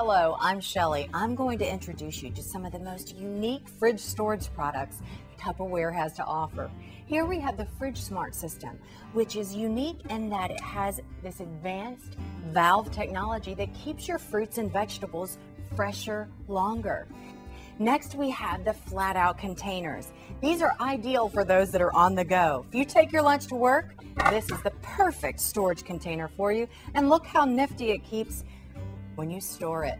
Hello, I'm Shelley. I'm going to introduce you to some of the most unique fridge storage products Tupperware has to offer. Here we have the Fridge Smart system, which is unique in that it has this advanced valve technology that keeps your fruits and vegetables fresher longer. Next, we have the flat-out containers. These are ideal for those that are on the go. If you take your lunch to work, this is the perfect storage container for you. And look how nifty it keeps when you store it.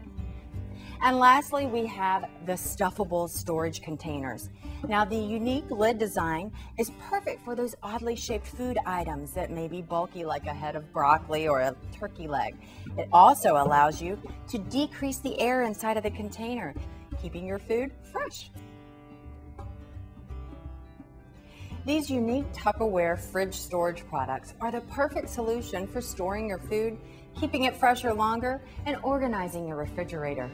And lastly, we have the stuffable storage containers. Now, the unique lid design is perfect for those oddly shaped food items that may be bulky, like a head of broccoli or a turkey leg. It also allows you to decrease the air inside of the container, keeping your food fresh. These unique Tupperware fridge storage products are the perfect solution for storing your food, keeping it fresher longer, and organizing your refrigerator.